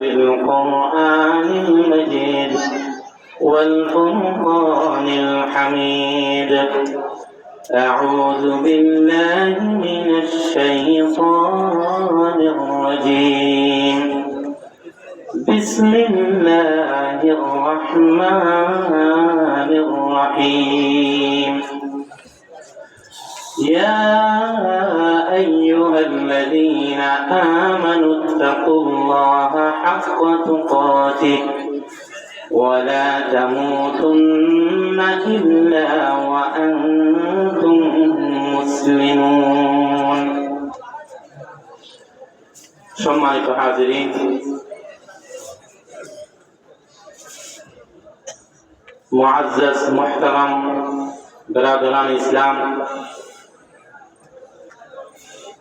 بالقرآن المجيد والفرقان الحميد. أعوذ بالله من الشيطان الرجيم. بسم الله الرحمن الرحيم. يا أيها الذين آمنوا اتقوا الله حق تقاته ولا تموتن إلا وأنتم مسلمون. সম্মানিত হাজিরিন, মুআজ্জাজ মুহতারাম বিরাদরান ইসলাম,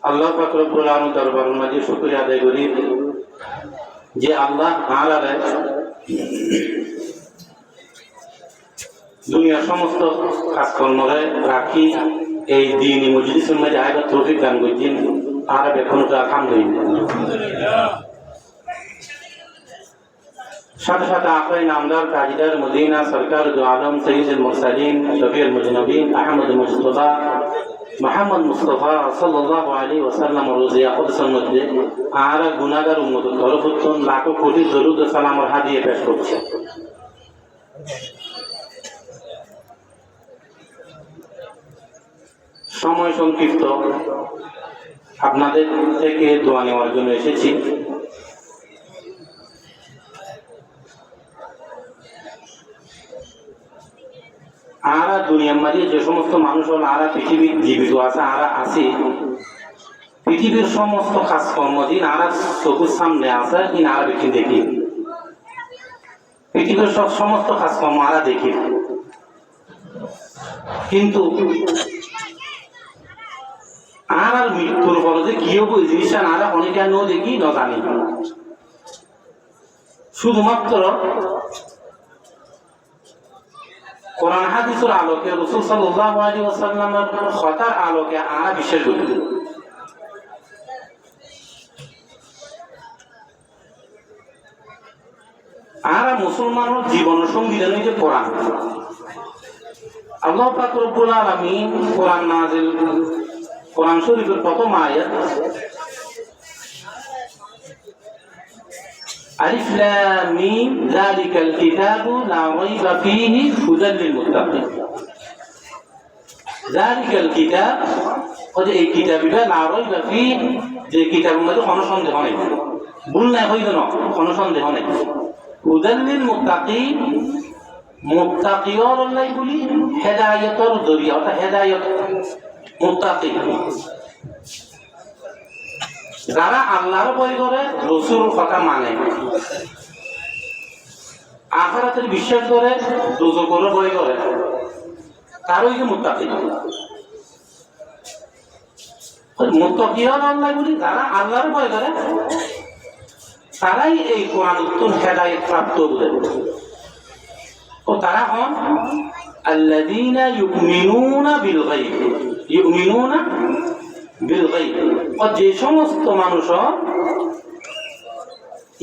আল্লাহ পাক রব্বুল আলামিন দরবারের মাঝে শুকরিয়া আদায় করি যে আল্লাহ তাআলা দুনিয়ার সমস্ত কাজকর্মরে রাখি এই দ্বীনি মজলিসের মাঝে আইবার তৌফিক দান করছেন। আর এখন তো আলহামদুলিল্লাহ। সাথে সাথে আপনার নামদার তাজদার মদিনা সরকার দু আলম সৈয়দুল মুরসালিন শফিউল মুজনবিন আহমদ মুজতবা মুহাম্মদ মুস্তাফা সাল্লাল্লাহু আলাইহি ওয়াসাল্লাম রোজিয়া কুদসের মধ্যে আর গুনাহগার উম্মতের তরফতন লাখো কোটি দরুদ ও সালামের হাদিয়া পেশ করছে। সময় সংক্ষিপ্ত, আপনাদের থেকে দোয়া নেওয়ার জন্য এসেছি। আরা দুনিয়ার মাঝে যে সমস্ত মানুষ হল আরা পৃথিবীর জীবিত আছে, আরা আছে পৃথিবীর সমস্ত কাজকর্ম দিন আরা চোখের সামনে আছে, দিন আরা বেশি দেখি পৃথিবীর সমস্ত কাজকর্ম আরা দেখি, কিন্তু আর মৃত্যুর পরে যে কি হবো এই জিনিসটা আরা অনেকে ন দেখি ন জানি। শুধুমাত্র কোরআন হাদিসের আলোকে রাসূল সাল্লাল্লাহু আলাইহি ওয়াসাল্লামের কথার আলোকে আমরা বিশ্বাস করি। আমরা মুসলমানের জীবন সংবিধান হইতে কোরআন। আল্লাহ পাক রব্বুল আলামিন কোরআন নাযিল কোরআন শরীফের প্রথম আয়াত আলিফ লাম মিম যালিকাল কিতাবু লা রাইবা ফীহি হুদাল লিল মুত্তাকিন। যালিকাল কিতাব, ওই এই কিতাবটা লা রাইবা ফীহি, যে কিতাবের মধ্যে কোনো সন্দেহ নেই, ভুল নাই হইল না, কোনো সন্দেহ নেই। হুদাল লিল মুত্তাকিন, মুত্তাকিয়র আল্লাহ বলি হেদায়েতের জরিয়া, অর্থাৎ হেদায়েত মুত্তাকি যারা আল্লাহর ভয় করে, রাসূলের কথা মানে, আখিরাতের বিশ্বাস করে, দোজখের ভয় করে, তারই যে মুত্তাকি। মুত্তাকিয়র আল্লাহ বলি যারা আল্লাহর ভয় করে, তারাই এই কোরআন উত্তম হেদায়েত প্রাপ্ত বলে। ও তারা হন আল্লাযীনা ইউমিনুনা বিল গায়ব, ইউমিনুনা বিল গায়ব। ও যে সমস্ত মানুষ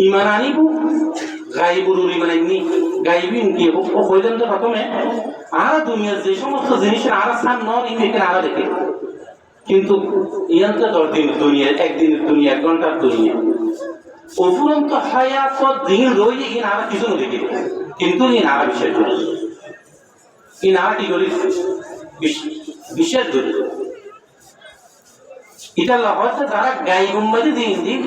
ঈমান আনিব গায়বুর ঈমান আনি, গায়বিন কি ও কইলেন তো প্রথমে আর দুনিয়ার যে সমস্ত জিনিসের আর সামনে ইনকে আর দেখে, কিন্তু ইয়ান্তে দিন দুনিয়া, একদিনের দুনিয়া, এক ঘন্টার দুনিয়া, উপরন্ত হায়াত দিন রই ইন আর কিছু না দেখি, কিন্তু ইন আর বিশ্বাস করি, ইন আর কি করি বিশ্বাস করি। এটা হচ্ছে যারা গায়বুর মধ্যে দিন দিন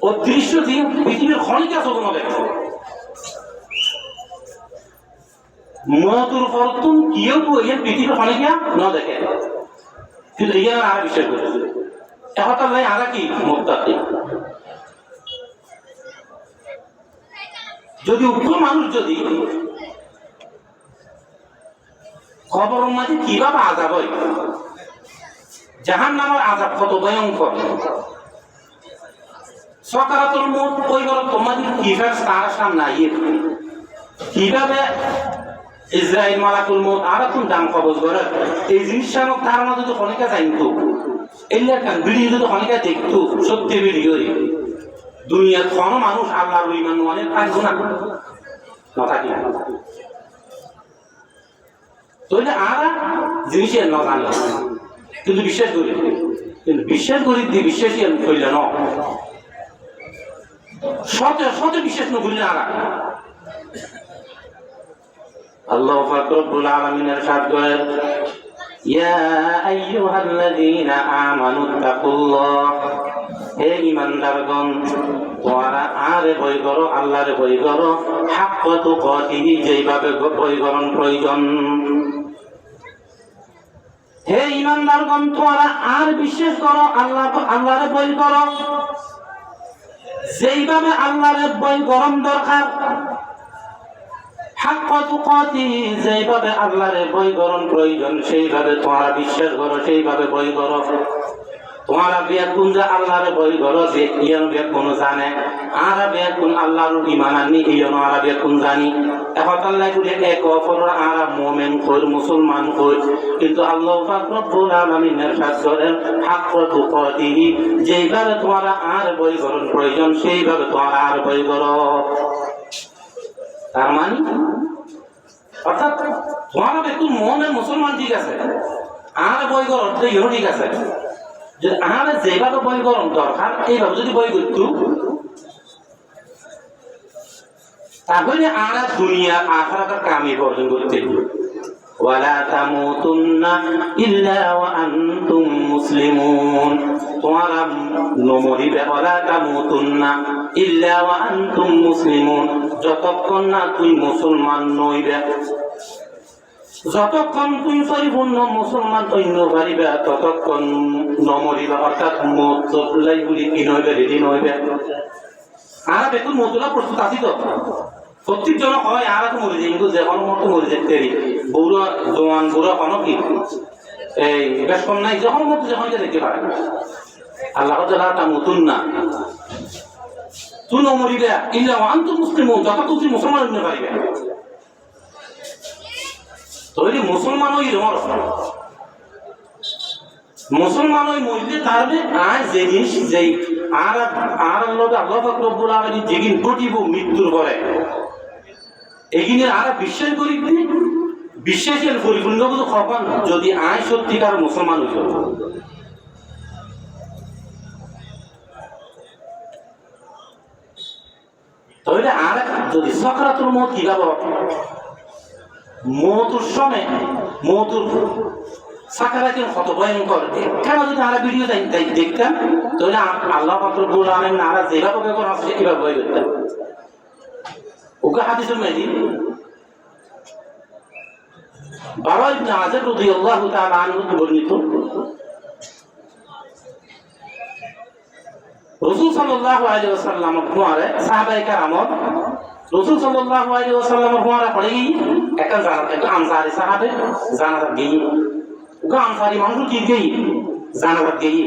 অদৃশ্য দিন পৃথিবীর ক্ষণিকা চোখ না দেখে, মতুর পরতুন কিও ইয়ে পৃথিবীর ক্ষণিকা না দেখে, কিন্তু ইয়া আর বিশ্বাস করে। এখন তার আর কি মুত্তাকি। যদি উগ্র মানুষ যদি কবরের মাঝে কিভাবে আযাব হয়, জাহান্নামের আযাব কত ভয়ঙ্কর, সকারাতুল মউত কইবার তোমাদের কিভাবে তার সামনে আইয়ে, কিভাবে ইসরাইল মালাকুল মউত আর কোন দাম কবজ করে, এই জিনিসটা তার মাঝে তো অনেকে জানতো, এলে কান ভিডিও যদি অনেকে দেখতো, সত্যি ভিডিও দুনিয়ার কোনো মানুষ আল্লাহর ইমান অনেক থাকবো না থাকি তাহলে আর জিনিসের না জানলে কিন্তু বিশ্বাস করি কিন্তু বিশ্বাস করি দিয়ে বিশ্বাসই করলে ন শত বিশ্বাস না করলে আর আল্লাহ পাক রব্বুল আলামিন ইরশাদ করেন ইয়া আইয়ুহাল্লাযীনা আমানুত্তাকুল্লাহ হে ঈমানদারগণ তোমরা আরে ভয় করো আল্লাহরে ভয় করো হাক্কা তুকাতিহি যেভাবে ভয় করন প্রয়োজন হে ঈমানদারগণ তোমরা আর বিশ্বাস করো আল্লাহরে ভয় করো যেভাবে আল্লাহরে ভয় করন দরকার হাক্কা তুকাতিহি যেভাবে আল্লাহরে ভয় করন প্রয়োজন সেইভাবে তোমরা বিশ্বাস করো সেইভাবে ভয় করো তোমারা বেকুন যে আল্লাহরে ভয় করো যে ইয়ান বেকুন জানে আর বেকুন আল্লাহর ঈমান আনি ইয়ান আর বেকুন জানি এখন আল্লাহ বলে এক অপর আর মুমিন কই মুসলমান কই কিন্তু আল্লাহ পাক রব্বুল আলামিন ইরশাদ করেন হাক্কা তুকাতিহি যেভাবে তোমরা আর ভয় করন প্রয়োজন সেইভাবে তোমরা আর ভয় করো তার মানে অর্থাৎ তোমার একটু মনে মুসলমান ঠিক আছে আর বই করো ইও ঠিক আছে যে আর যেভাবে বই করন দরকার এইভাবে যদি বই করতো তাহলে আর দুনিয়া আখিরাতের কামই বর্জন করতে ওয়ালা তামুতুন্না ইল্লা ওয়া আনতুম মুসলিমুন তোমরা নমরিবে ওয়ালা তামুতুন্না ইল্লা ওয়া আনতুম মুসলিমুন যতক্ষণ না তুই মুসলমান নইবে যতক্ষণ তুই পরিপূর্ণ মুসলমান তৈন্য পারিবে ততক্ষণ নমরিবে অর্থাৎ মতলাই গুলি কি নইবে রেডি নইবে আর বেতন মতলা প্রস্তুত আছি তো প্রত্যেক জন হয় আর তো মরে যাই কিন্তু যখন মতো মরে যেতে পারি বুড়ো জোয়ান বুড়ো কোনো কি এই বেশ কম নাই যখন মতো যখন দেখতে পারে আল্লাহ তাআলা তা মতুন না তুই নমরিবে ইল্লা ওয়া আনতুম মুসলিমুন যতক্ষণ তুই মুসলমান হইতে পারিবে তৈরি মুসলমান ওই মুসলমান ওই মহিলা তাহলে আর যে জিনিস যেই আর লোক আল্লাহ পাক রব্বুল আলামিন যেদিন ঘটিব মৃত্যুর পরে এগিনে আর বিশ্বাস করি বিশ্বাসের পরিপূর্ণ কখন যদি আয় সত্যিকার মুসলমান হইল তাহলে আর যদি সাকরাতুল মউত কিভাবে মৌতুর সময় মৌতুর সাকারাতের কত ভয়ঙ্কর কেন যদি আমরা ভিডিও দেখতাম তাহলে আল্লাহ পাক রব্বুল আলামিন আমরা যেভাবে ব্যবহার আছে কিভাবে ভয় করতাম ওকে হাদিসের মেদি বারা ইবনে আযিব রাদিয়াল্লাহু তাআলা আনহু বর্ণিত রাসূল সাল্লাল্লাহু আলাইহি ওয়াসাল্লাম কুমারে সাহাবায়ে কেরামত রাসূল সাল্লাল্লাহু আলাইহি ওয়াসাল্লামের কুমারে পড়ে গিয়ে একটা আনসারী সাহাবে জানাজা গিয়ে ওকে আনসারী মানুষ কি গিয়ে জানাজা গিয়ে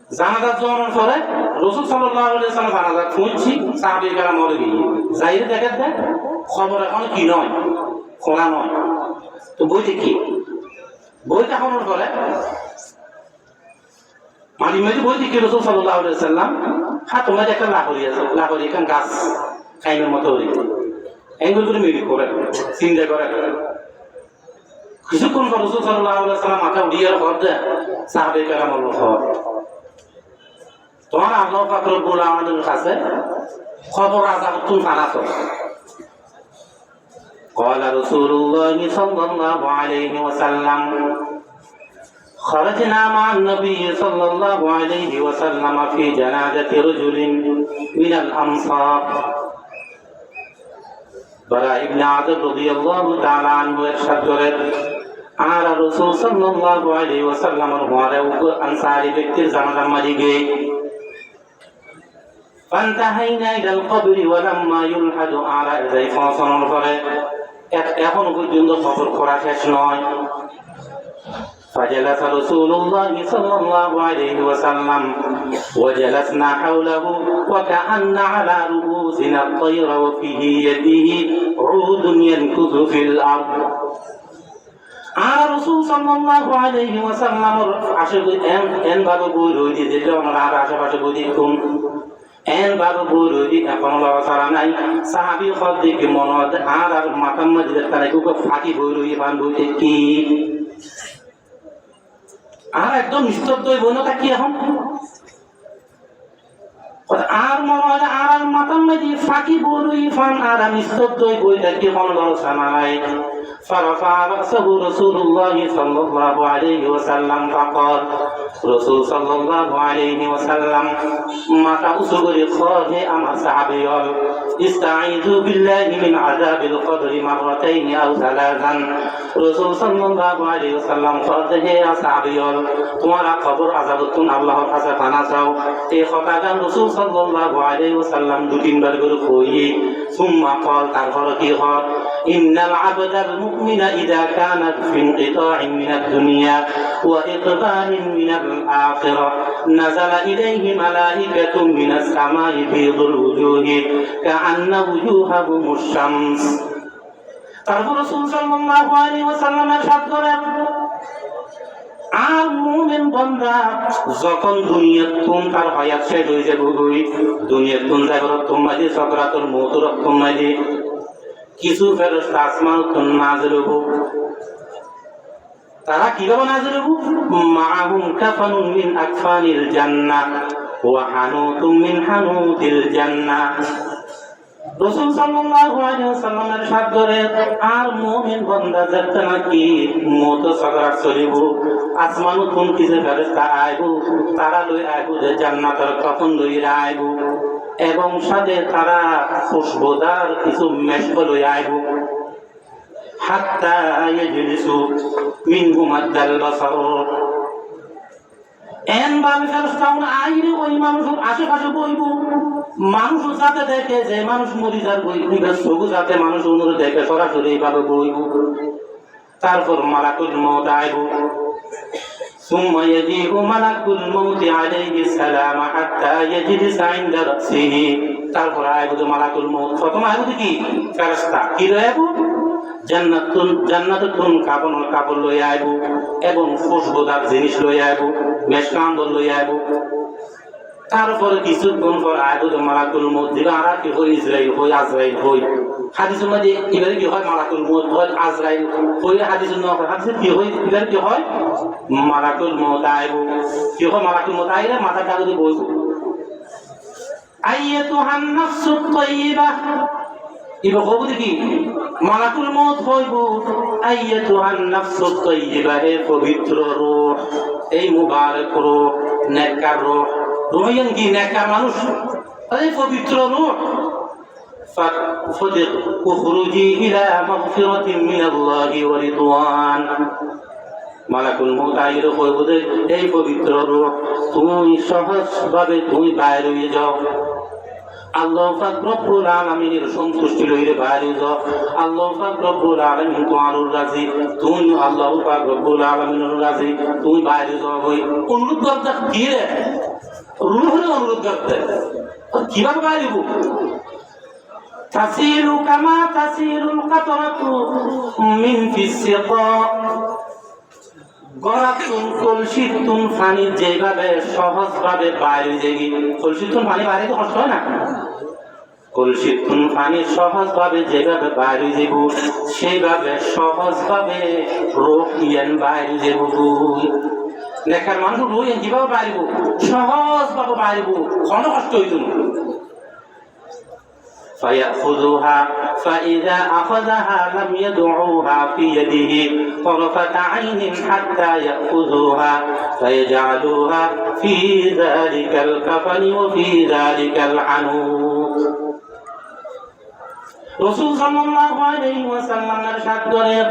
জানাজা যাওয়ার পরে রাসূল সাল্লাল্লাহু আলাইহি ওয়াসাল্লাম জানাজা খুঁজছি সাহাবে কেরাম মরে গিয়ে যাইরে দেখে খবর এখন কি নয় খোলা নয় তো বইতে কি বইটা খবর করে মাঝে মাঝে বই দিকে রাসূল সাল্লাল্লাহু আলাইহি ওয়াসাল্লাম হ্যাঁ তোমরা একটা লাহোরি আছে লাহোরি এখান গাছ খাইমের মতো হরি এগুলো করে মিলি করে চিন্তা করে কিছুক্ষণ পর রাসূল সাল্লাল্লাহু আলাইহি ওয়াসাল্লাম মাথা উঠিয়ে খবর দেয় সাহাবে কেরাম খবর তোমার আল্লাহ পাক রব্বুল আলামিনের কাছে খবর আযাব তুমি জানাতো قال رسول الله صلى الله عليه وسلم خرجنا مع النبي صلى الله عليه وسلم في جنازة رجل من الأنصار براء بن عازب رضي الله تعالى عنه ارشاد করেন আর রাসূল সাল্লাল্লাহু আলাইহি ওয়াসাল্লামের ঘরে আনসারী ব্যক্তির জানাজা মারি গিয়ে فانتهينا إلى القبر ولما يلحد على ذي فاصل পরে এখন পর্যন্ত খবর করা শেষ নয় فجلس رسول الله صلى الله عليه وسلم وجلسنا حوله وكأن على رؤوسنا الطير وفي يده عود ينكث في الأرض আর রাসূল সাল্লাল্লাহু আলাইহি ওয়াসাল্লামের আশেপাশে এন ভাবে বই রইছে যেটা আমরা আর আশেপাশে বই দেখুন এন ভাবে বই রইছে এখন লওয়া নাই সাহাবী হদ দেখে মনত আর মাতাম মসজিদের তারে কো ফাঁকি বই রইছে বান বইতে কি আর একদম নিস্তব্ধ হয়ে বই না কি এখন আর মনে হয় আর মাতাম মসজিদ ফাঁকি বই রই ফান আর নিস্তব্ধ হয়ে বইটা কি কোন লওয়া নাই فرفع رأسه رسول الله صلى الله عليه وسلم فقال رسول صلى الله عليه وسلم মাথা উঁচু করে খোদে আমার সাহাবীগণ ইস্তাঈযু বিল্লাহি মিন আযাবিল কবরি মাররাতাইন আও সালাসান রাসূল সাল্লাল্লাহু আলাইহি ওয়াসাল্লাম খোদে হে সাহাবীগণ তোমরা কবর আযাবতুন আল্লাহর কাছে পানা চাও এই কথাটা রাসূল সাল্লাল্লাহু আলাইহি ওয়াসাল্লাম দুই তিনবার করে কইয়ে সুম্মা قال তারপর কি হয় ইন্নাল আবদাল المؤمن إذا كانت في انقطاع من الدنيا وإقبال من الآخرة نزل إليه ملائكة من السماء بيض الوجوه كأن وجوههم الشمس তারপর রাসূল সাল্লাল্লাহু আলাইহি ওয়াসাল্লাম ارشاد করেন আর মুমিন বান্দা যখন দুনিয়াতুন তার হায়াত শেষ হয়ে যাবে দুনিয়াতুন জাগরত তোমাদের সাকরাতুল মউত তোমাদের কিছু ফেরেশতা আসমান নাযিল হবো তারা কিভাবে নাযিল হবো মাআহুম কাফানুন মিন আকফানিল জান্নাহ ওয়া হানুতুম মিন হানুতিল জান্নাহ রাসূল সাল্লাল্লাহু আলাইহি ওয়াসাল্লাম ارشاد করে আর মুমিন বান্দা যাতে নাকি মত সাগরাত চলিব আসমানু কোন কিছু ফেরেশতা আইবো তারা লই আইবো যে জান্নাতের কাফন লইরা আইবো এবং সাথে তারা খুশবুদার কিছু মেশক লই আইবো হাত্তা ইয়াজলিসু মিনহুম আদাল বাসার এন ভাবে ফেরেশতারা আইরে ওই মানুষের আশেপাশে বইবো মানুষ যাতে দেখে যে মানুষ মরিজার বইবে সবু যাতে মানুষ অনুরোধ দেখে সরাসরি এইভাবে বইব তারপর মালাকুল মউত আইব ثم يجيء ملك الموت عليه السلام حتى يجلس عند رأسه তারপর আইব মালাকুল মউত প্রথম আইব কি ফেরেশতা কি আইব জান্নাতুন কাপড় লই আইব এবং খুশবুদার জিনিস লই আইব মেশকান্দর লই আইব তারপরে কিছুক্ষণ পর আইব মালাকুল মউত দিবা আর কি হয় ইসরাইল হয় আজরাইল হয় হাদিসের মধ্যে এবারে কি হয় মালাকুল মউত হয় আজরাইল হয় হাদিসের নয় হাদিসে কি হয় এবারে কি হয় মালাকুল মউত আইব কি হয় মালাকুল মউত আইলে মাথা কাগজে বইব আইয়াতুহান নাফসুত তাইয়্যিবাহ ইবা কবু দেখি মালাকুল মউত হইব আইয়াতুহান নাফসুত তাইয়্যিবাহ হে পবিত্র রূহ এই মুবারক রূহ নেককার রূহ রুহিয়ান কি নেককার মানুষ এই পবিত্র রূহ ফাদিক উখরুজি ইলা মাগফিরাতিন মিনাল্লাহি ওয়া রিদওয়ান মালাকুল মউত আইলে কইব যে এই পবিত্র রূহ তুমি সহজভাবে তুমি বাইরে হয়ে যাও আল্লাহ পাক রব্বুল আলামিনের সন্তুষ্টি লইরে বাইরে যাও আল্লাহ পাক রব্বুল আলামিন তোমার রাজি তুমি আল্লাহ পাক রব্বুল আলামিনের রাজি তুমি বাইরে যাও ওই অনুরোধ করতে কি রে রূহের অনুরোধ করতে কিভাবে বাইরে যাব তাসিলু কামা তাসিলুল কাতরাতু মিন ফিসসিকা গরাতুন কলসিতুন পানি যেভাবে সহজভাবে বাইরে যায় কলসিতুন পানি বাইরে তো কষ্ট হয় না কলসিতুন পানি সহজভাবে যেভাবে বাইরে যাব সেইভাবে সহজভাবে রোগ ইয়ান বাইরে যাব নেককার মানুষ রোগ ইয়ান কিভাবে বাইরে সহজভাবে বাইরে কোনো কষ্ট হইতো না فيأخذها فإذا أخذها لم يدعوها في يده طرفة عين حتى يأخذوها فيجعلوها في ذلك الكفن وفي ذلك العنود رسول صلى الله عليه وسلم ارشاد করেন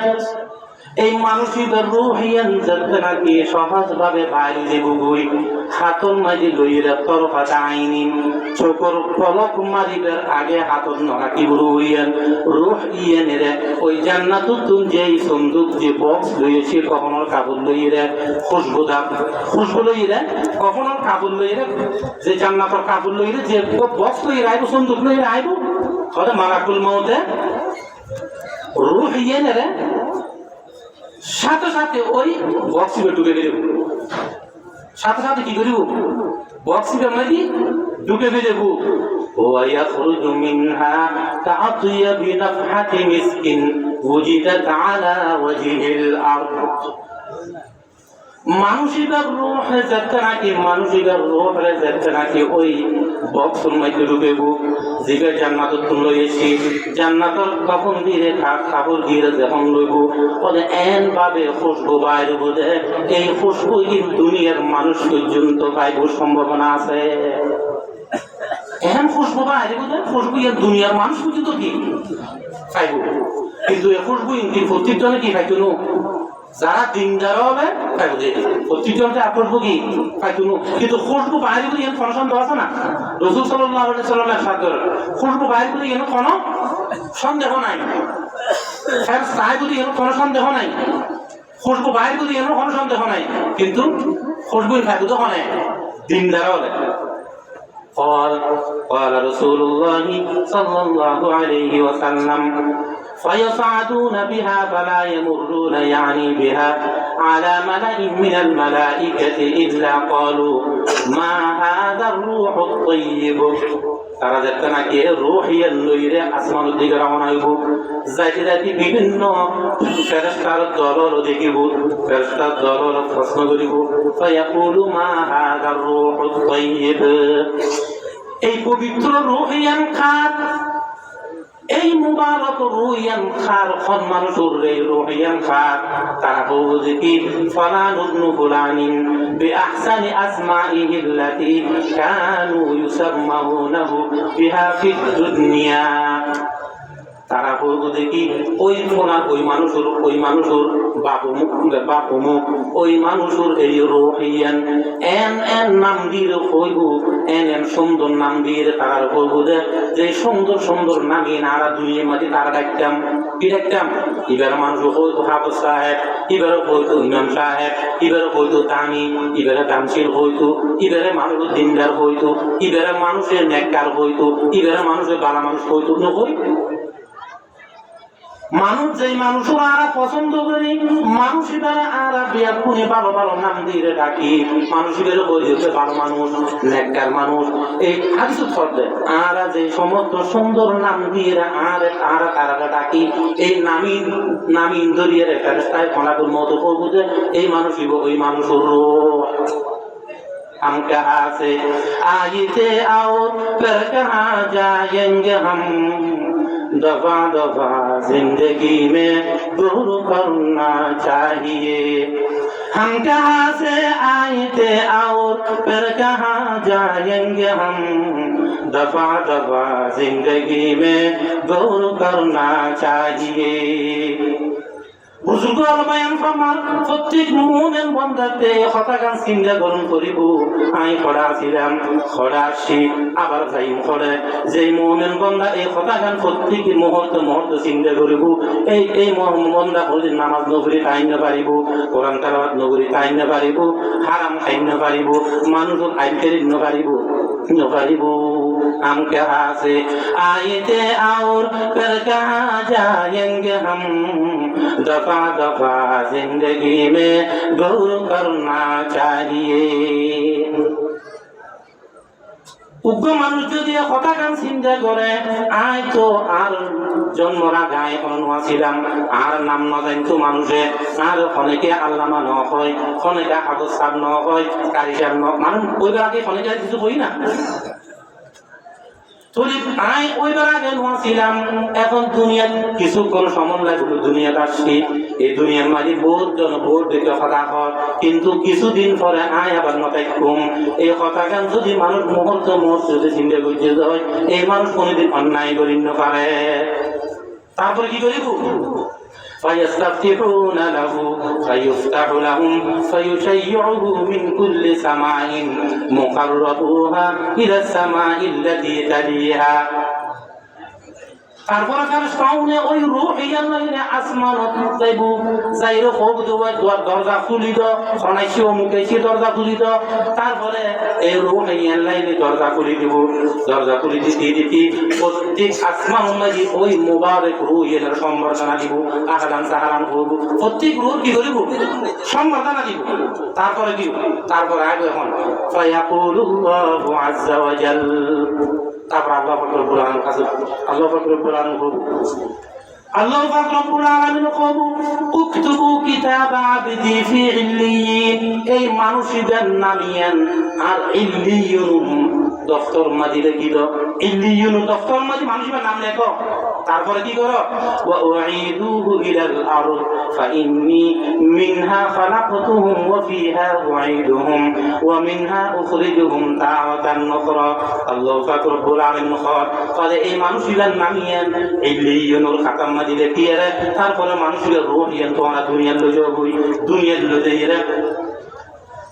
এই মানুষের রূহিয়ান যাতে নাকি সহজভাবে বাইরে যাবই হাতন মাঝে লইরা তরফাতা আইনি চোখর পলক মারিবার আগে হাতন নাকি রূহিয়ান রূহ ইয়ানের ওই জান্নাতুন যেই সন্দুক যে বক্স লইছে কখনো কাপড় লইরা খুশবু লইরা কখনো কাপড় লইরা যে জান্নাতের কাপড় লইরা যে বক্স লইরা আইব সন্দুক লইরা আইব হতে মালাকুল মউতে রূহ ইয়ানের সাথে সাথে ওই বক্সিবে ঢুকে গেলে সাথে সাথে কি করিব বক্সিবে মাঝি ঢুকে গেলে ويخرج منها كأطيب نفحة مسك وجدت على وجه الأرض মানুষিকার রূহ যাতে নাকি মানুষিকার রূহ যাতে নাকি ওই বক্সের মধ্যে ঢুকেব জিবে জান্নাত লই এসি জান্নাতর কখন দিয়ে কাপড় দিয়ে যখন লইব ওদের এন ভাবে খুশবু বাইরে বোঝে এই খুশবু দুনিয়ার মানুষ পর্যন্ত পাইব সম্ভাবনা আছে এমন খুশবু বাইরে বোঝে খুশবু দুনিয়ার মানুষ পর্যন্ত কি পাইব কিন্তু এই খুশবু ইন্দির প্রত্যেকজনে কি পাইতো না যারা দিনদার হবে পাইব প্রত্যেকজনকে খুশবু কি পাইতো না কিন্তু খুশবু বাইরে বলে এর কোনো সন্দেহ আছে না রাসূল সাল্লাল্লাহু আলাইহি সাল্লামের সাথে খুশবু বাইরে বলে এর কোনো সন্দেহ নাই স্যার সাহেব বলে এর কোনো সন্দেহ নাই খুশবু বাইরে বলে এর কোনো সন্দেহ নাই কিন্তু খুশবু পাইব তো হয় দিনদার হবে قال رسول الله صلى الله عليه وسلم فيصعدون بها فلا يمرون يعني بها على ملأ من الملائكة إلا قالوا ما هذا الروح الطيب তারা যাতে নাকি রুহিয়ান লইরে আসমানের দিকে রওনা হইব যাইতে যাইতে বিভিন্ন ফেরেশতার দল দেখিব ফেরেশতার দল প্রশ্ন করিব ফায়াকুলু মা হাযার রূহুত তাইয়্যিব এই পবিত্র রুহিয়ান খাত এই মুবারক রুহিয়ান খার খন মানুষের এই রুহিয়ান খার তারা বলছে কি ফালান ইবনে ফুলানিন বিআহসানি আসমাইহি আল্লাতী কানু ইউসাম্মাউনাহু বিহা ফিদ দুনিয়া তারা বলছে কি ওই ফোনার ওই মানুষের বাপু মুখ ওই মানুষের এই রুহিয়ান এন নাম দিয়ে হইব এন সুন্দর নাম দিয়ে তারা বলবো যে সুন্দর সুন্দর নামে নারা দুনিয়ার মাঝে তারা ডাকতাম কি ডাকতাম এবার মানুষ হয়তো হাফেজ সাহেব এবারে হয়তো ইমাম সাহেব এবারে হয়তো দামি এবারে দামশীল হইতো এবারে মানুষের দিনদার হইতো এবারে মানুষের নেককার হইতো এবারে মানুষের বালা মানুষ হইতো নয় মানুষ যেই মানুষের আরা পছন্দ করি মানুষের দ্বারা আরা বিয়া খুনে ভালো ভালো নাম দিয়ে ডাকি মানুষের হইতে ভালো মানুষ নেককার মানুষ এই হাদিসে থরতে আরা যে সমস্ত সুন্দর নাম দিয়ে আরা তারা ডাকি এই নামি ইন্দরিয়ার একটা রাস্তায় ফলাকুর মতো করবো যে এই মানুষই ওই মানুষের हम कहाँ से आए थे और फिर कहाँ जाएंगे हम दफा दफा जिंदगी में दूर करना चाहिए हम कहाँ से आए थे और फिर कहाँ जाएंगे हम दफा दफा जिंदगी में दूर करना चाहिए বুজুর্গ বয়ান ফরমান প্রত্যেক মুমিন বান্দাতে হতাগান চিন্তা গ্রহণ করিব আমি খড়া ছিলাম খড়া আসি আবার যাইম খড়ে যে মুমিন বান্দা এই হতাগান প্রত্যেক মুহূর্তে চিন্তা করিব এই বান্দা হলে নামাজ নগরী টাইম না পারিব কোরআন তেলাওয়াত নগরী টাইম না পারিব হারাম খাইম না পারিব মানুষের আইন করিব না পারিব हम कहाँ से आए थे और फिर कहाँ जाएंगे हम दफा दफा जिंदगी में गौर करना चाहिए উগ্র মানুষ যদি কথা গান চিন্তা করে আয় তো আর জন্মরা গায়ে কোনো ছিলাম আর নাম না জানতো মানুষে আর অনেকে আল্লামা ন হয় অনেকে হাফেজ সাহেব ন হয় কারিগর ন মানুষ ওইবার আগে অনেকে কিছু বই না ওইবার আগে ছিলাম এখন দুনিয়ার কিছুক্ষণ সময় লাগলো দুনিয়াতে আসছি এই দুনিয়ার মাঝে বহুত জন বহুত দেখে কথা হয় কিন্তু কিছুদিন পরে আয় আবার নটাই কম এই কথা গান যদি মানুষ মুহূর্ত যদি চিন্তা করতে হয় এই মানুষ কোনোদিন অন্যায় করি না পারে তারপরে কি করিব فيستفتحون له فيفتح لهم فيشيعه من كل سماء مقربوها إلى السماء التي تليها তারপরে ফেরেশতাউনে ওই রূহ ইয়াল্লাহিনে আসমানত যাইবো যাইরো খুব দরজা খুলিত সনাইছি মুখে সে দরজা খুলিত তারপরে এই রূহ ইয়াল্লাহিনে দরজা খুলি দিব দরজা খুলি দিতে প্রত্যেক আসমান মাঝি ওই মুবারক রূহ ইয়ার সম্বর্ধনা দিব আহলান সাহালান করব প্রত্যেক রূহ কি করিব সম্বর্ধনা দিব তারপরে কি তারপরে আগে এখন ফায়াকুলুল্লাহু আযজা ওয়া জাল তারপর আল্লাহ পাক রব্বুল আলামিন কাছে আল্লাহ পাক রব্বুল আলামিন আল্লাহ পাক রব্বুল আলামিন কবু উকতুবু কিতাবা আবদি ফি ইল্লিয়িন এই মানুষদের নামিয়ান আর ইল্লিয়ুন দফতর মাঝি লিখিল ইল্লিয়ুন দফতর মাঝি মানুষের নাম লেখো তারপরে কি করো ওয়া উঈদুহু ইলাল আরদ ফাইন্নী মিনহা খালাকতুহুম ওয়া ফিহা উঈদুহুম ওয়া মিনহা উখরিজুহুম তাআতান নুকরা আল্লাহ পাক রব্বুল আলামিন কলে এই মানুষের নামিয়ান ইল্লিয়ুনুর খাতাম মাঝি লিখিয়ে তারপরে মানুষের রূহ ইয়ান তোমরা দুনিয়ার লই যাবই দুনিয়ার লই যাইরা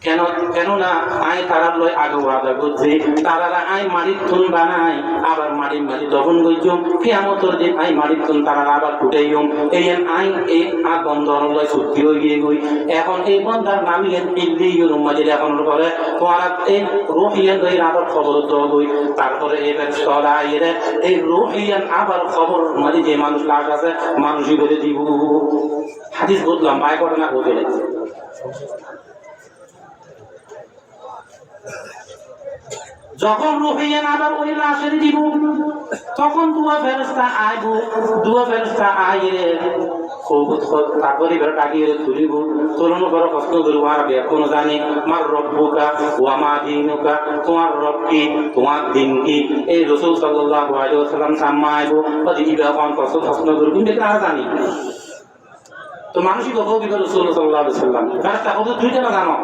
কেননা আয় তারার লয় আগে ওয়াদা করছে তারারা আয় মারির তুন বানাই আবার মারির মারি দফন করছুম কিয়ামতের দিন আয় মারির তুন তারারা আবার ফুটাইম এই আয় এই বন্ধর লয় চুক্তি হয়ে গিয়ে গই এখন এই বন্ধার নামিয়ে ইল্লিয়ুন মাঝে এখন করে তোমার এই রুহিয়ান এই আবার খবর দেওয়া গই তারপরে এবার সরা এরে এই রুহিয়ান আবার খবর মাঝে যে মানুষ লাশ আছে মানুষই বলে দিব হাদিস বললাম ভাই ঘটনা ঘটে গেছে যখন রুহিয়ান আবার ওই লাশের দিব তখন দুয়া ফেরেশতা আইবো দুয়া ফেরেশতা আইরে খুব তারপরে বের টাকিয়ে তুলিব তোলনো বড় প্রশ্ন করব আর বেকুন জানি মার রব্বুকা ওয়া মা দীনুকা তোমার রব কি তোমার দিন কি এই রাসূল সাল্লাল্লাহু আলাইহি ওয়াসাল্লাম সামনে আইবো যদি ইবা কোন প্রশ্ন করব কিন্তু এটা জানি তো মানুষই কথা কি রাসূল সাল্লাল্লাহু আলাইহি ওয়াসাল্লাম ফেরেশতা কত দুইটা না জানো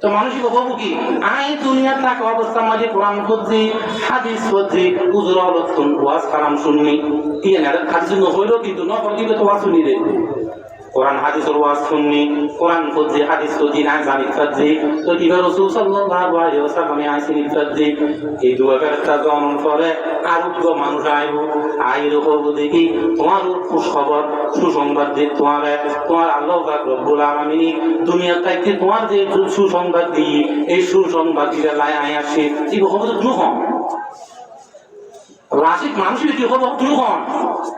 তো মানুষই বাবু কি আই দুনিয়া থাকা অবস্থা মাঝে কোরআন খুঁজছি হাদিস খুঁজছি উজুর আলোচন ওয়াজ কালাম শুননি ইয়ে না হাদিস নহইলো কিন্তু নকল দিলে তো ওয়াজ শুনি রে কোরআন হাদিসের ওয়াজ শুননি কোরআন খুঁজছি হাদিস খুঁজছি না জানি খুঁজছি তো ইবা রাসূল সাল্লাল্লাহু আলাইহি ওয়াসাল্লামে আইসিনি খুঁজছি এই দুয়া ফেরেশতা জন্ম করে আরোগ্য মানুষ আইব আইর করবো দেখি তোমার খবর সুসংবাদ দিয়ে তোমার আল্লাহ পাক রব্বুল আলামিন দুনিয়া থাকতে তোমার যে সুসংবাদ দিই এই সুসংবাদ দিলে লাই আয় আসে এই খবর তো হন রাশিক মানুষের কি হবো তুই হন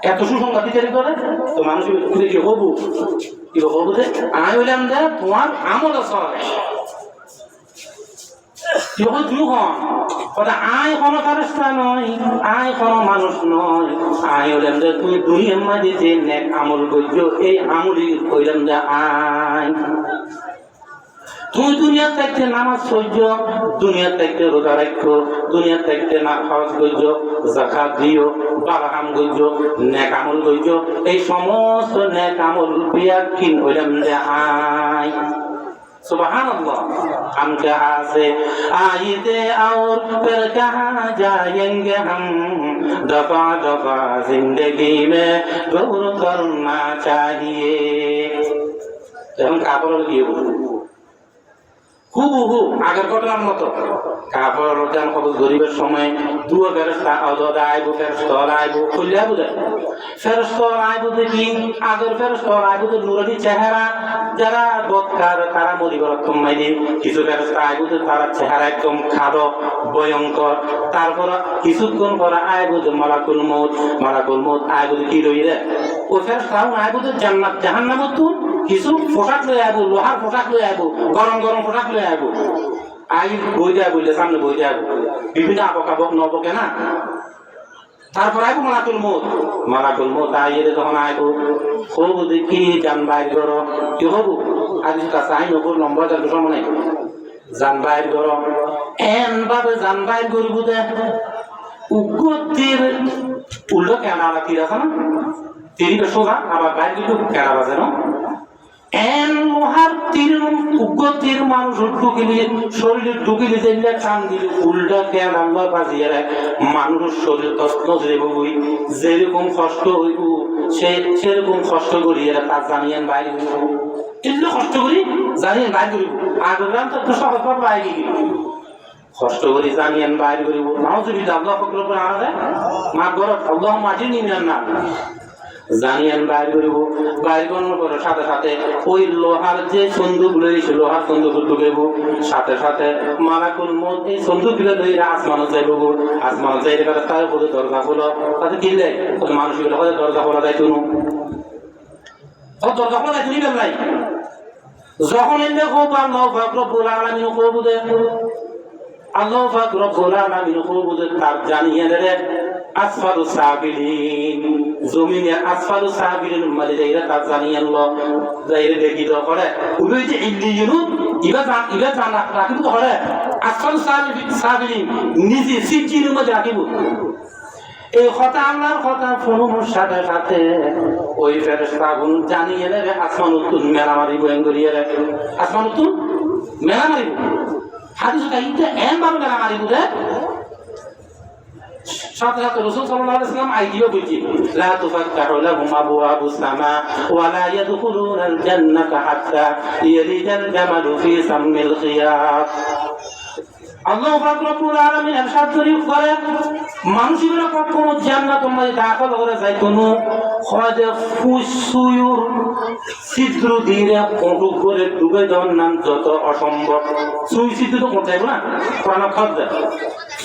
এত সুসংবাদ দিতে করে তো মানুষের কি হবো কি হবো যে আয় হইলাম যে তোমার আমল আছে আয় কোনো ফেরেশতা নয় আয় কোনো মানুষ নয় আয় হইলাম যে তুমি দুনিয়ার মাঝে যে নেক আমল করছো এই আমলই কইলাম যে আয় তুমি দুনিয়ার থাকতে নামাজ পড়ছ দুনিয়ার থাকতে রোজা রাখো দুনিয়ার থাকতে না খরচ করছো যাকাত দিও বারাহাম করছো নেক আমল করছো এই সমস্ত নেক আমল বিয়া কিন হইলাম যে আয় सुबहानअल्लाह हम कहाँ से आए थे और फिर कहाँ जाएंगे हम दफा दफा जिंदगी में गौर करना चाहिए हम कापड़ लिए হুবহু আগের ঘটনার মতো কাপড় রোজান কবজ গরিবের সময় দুয়া ফেরেশতা আওদা আইবো ফেরেশতা আইবো খুললে বুঝে ফেরেশতা আইবো দেখি আগের ফেরেশতা আইবো তো নুরানি চেহারা যারা বদকার তারা মরিবার কমাই দিন কিছু ফেরেশতা আইবো তারা চেহারা একদম খারাপ ভয়ঙ্কর তারপর কিছুক্ষণ পরে আইবো যে মালাকুল মউত আইবো কি রইরে ও ফেরেশতা আইবো তো জান্নাত জাহান্নামত তো কিছু পোশাক লয়ে আইবো লোহার পোশাক লয়ে আইবো গরম গরম পোশাক লয়ে আইবো আই বই দেয়া বললে সামনে বই দেয়া বিভিন্ন আবকাবক নবকে না তারপর আইবো মালাকুল মউত আইরে যখন আইবো খুব দেখি জান বাইর করো কি হবো আজ কাছে আই নবর লম্বা যার সময় জান বাইর করো এন ভাবে জান বাইর করবো দে উগ্রতির উল্টো ক্যামেরা তীর আছে না তিরিটা সোজা আবার বাইর কিন্তু ক্যামেরা বাজে না এন লোহার তীর উগ্রতির মানুষ ঢুকিলে শরীরে ঢুকিলে যেগুলা টান দিলে উল্টা ক্যামেরা আল্লাহ বাজিয়ে মানুষের শরীর তস্ত হইবই যেরকম কষ্ট হইব সেরকম কষ্ট করি এরা তার জানিয়েন বাইরে এগুলো কষ্ট করি জানিয়েন বাইর করিব আগের তো সহজ ভাবে বাইরে কষ্ট করি জানিয়েন বাইর করিব নাউজুবিল্লাহ আল্লাহ পাকের উপর আনা মা গরত আল্লাহ মাজিনি না জানিয়েন বাইর করিব বাইর করানোর পরে সাথে সাথে ওই লোহার যে সন্দুক লইছে লোহার সন্দুক ঢুকেব সাথে সাথে মালাকুল মউত এই সন্দুকগুলো লইরা আসমানে যাইব আসমানে যাইতে পারে তার উপরে দরজা খোলা তাতে কি দেয় মানুষগুলো হয়তো দরজা খোলা যায় তুনু দরজা খোলা যায় তুই নাই যখন এনে খুব আল্লাহ পাক রব্বুল আলামিন কবু দে আল্লাহ পাক রব্বুল আলামিন কবু দে তার জানিয়ে রে আসফালু সাবিলিন জমিনে আসফালু সাবিলিন মানে যাইরা তার জানিয়ে আল্লাহ যাইরা দেখি তো করে ওই যে ইল্লিয়ুন ইবা জানা রাখিব তো করে আসফালু সাবিলিন নিজে সিজির মধ্যে রাখিব এই কথা আল্লাহর কথা শুনুনোর সাথে সাথে ওই ফেরেশতাগুন জানিয়ে নেবে আসমান উত্তুন মেলা মারিব এঙ্গরিয়ে আসমান উত্তুন মেলা মারিব হাদিস কাইতে এম বার মেলা মারিব রে সাথে সাথে রাসূল সাল্লাল্লাহু আলাইহি ওয়াসাল্লাম আইডিয়া বলছি লা তুফাত্তাহু লাহুম আবওয়াবুস সামা ওয়া লা ইয়াদখুলুনাল জান্নাতা হাত্তা ইয়ালিজাল জামালু ফি সামিল খিয়াত আল্লাহ পাক রব্বুল আলামিন ইরশাদ করে মানুষেরা কখনো জান্নাতের মধ্যে দাখিল করে যায় কোনো খোদে ফুসুয়ুর ছিদ্র দিয়ে কটু করে ডুবে দেওয়ার নাম যত অসম্ভব সুই ছিদ্র তো করতে না কোরআন খাদ্য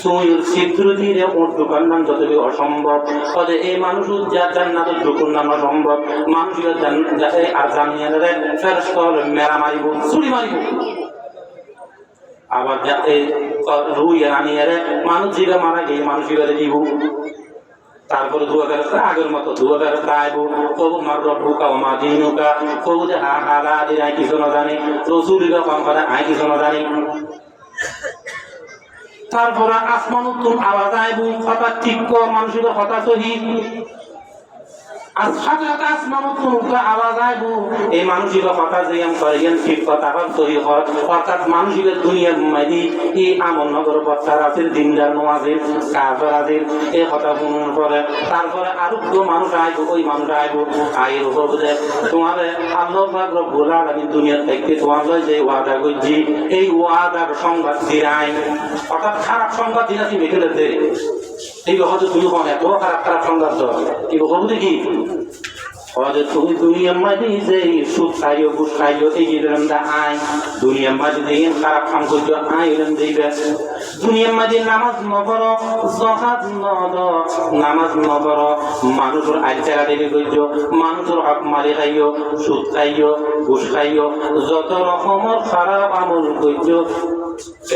সুইর ছিদ্র দিয়ে ঢুকার নাম যত অসম্ভব খোদে এই মানুষ জান্নাতে ঢুকুর নাম অসম্ভব মানুষেরা আর জানিয়ে ফেরেশতা মেরা মারিব ছুরি মারিব আবার এই রুই আনিয়ে মানুষ জিরা মারা গিয়ে মানুষ এবারে দিব তারপরে দুয়া ফেরস্তা আগের মতো দুয়া ফেরস্তা আইব কবু মার রব্বুকা ওয়া মা দীনুকা কবু যে হা হালা আদি আই কিছু না জানি রাসূলুল্লাহ কম করে আই কিছু না জানি তারপরে আসমান উত্তম আওয়াজ আইব কথা ঠিক মানুষের কথা সহি সাথে সাথে আসমান উত্তম আওয়াজ আইব এই মানুষের কথা যে করেন ঠিক কথা সহি হয় অর্থাৎ মানুষের দুনিয়ার মাঝে এই আমল নগর বচ্চার আছে দিনদার নমাজের কাফের আছে এই কথা শুনুন পরে তারপরে আরো মানুষ আইব ওই মানুষ আইব আইর উপরে তোমাদের আল্লাহ পাক রব্বুল আলামিন দুনিয়া থেকে তোমাদের যে ওয়াদা করছি এই ওয়াদার সংবাদ দিরাই অর্থাৎ খারাপ সংবাদ দিনাছি মেখে দে এই হয়তো তুমি এত খারাপ খারাপ সংবাদ দাও এই হবু কি হয়তো তুমি দুনিয়ার মাঝে যে সুদ খাইও ঘুষ খাইও এই জিরন্দা আয় দুনিয়ার মাঝে যে খারাপ কাম করছো আয় দিবে দুনিয়ার মাঝে নামাজ নবর জাকাত নদ নামাজ নবর মানুষের আইচারা দেবে করছো মানুষের হক মারি খাইও সুদ খাইও ঘুষ খাইও যত রকমের খারাপ আমল করছো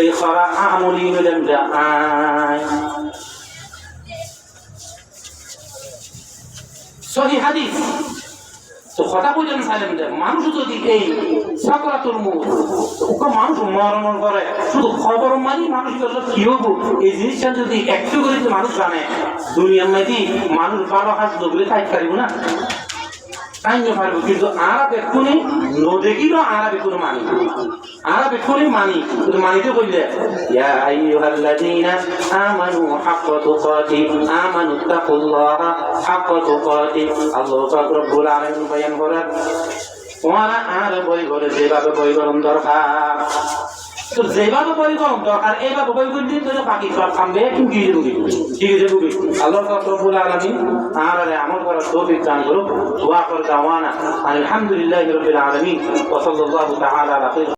এই খারাপ আমলই হলেন যে আয় সহি হাদিস তো কথা বলছেন সালেম যে মানুষ যদি এই সাকরাতুল মউত ওকে মানুষ মরণ করে শুধু খবর মানি মানুষ কি হবো এই জিনিসটা যদি একটু করে মানুষ জানে দুনিয়ার মধ্যে মানুষ 12 হাত ডুবলে খাইতে পারিব না তাইও পারবো কিন্তু আরা বেক্ষণে নদেকিরও আরা বেক্ষণে মানি আরা বেক্ষণে মানি কিন্তু মানিতে বললে ইয়া আইয়ুহাল্লাযীনা আমানু হাক্কা তুকাতি আমানু তাকুল্লাহা হাক্কা তুকাতি আল্লাহ পাক রব্বুল আলামিন বয়ান করেন ওরা আর বই করে যেভাবে বই করুন দরকার তো যেভাবে বই করুন দরকার এইভাবে বই করে দিন তো বাকি সব কামবে কি দিবি ঠিক আছে বুবি আল্লাহ পাক রব্বুল আলামিন আর আমল করার তৌফিক দান করুক ওয়া আখির দাওয়ানা আলহামদুলিল্লাহি রাব্বিল আলামিন ওয়া সাল্লাল্লাহু তাআলা আলা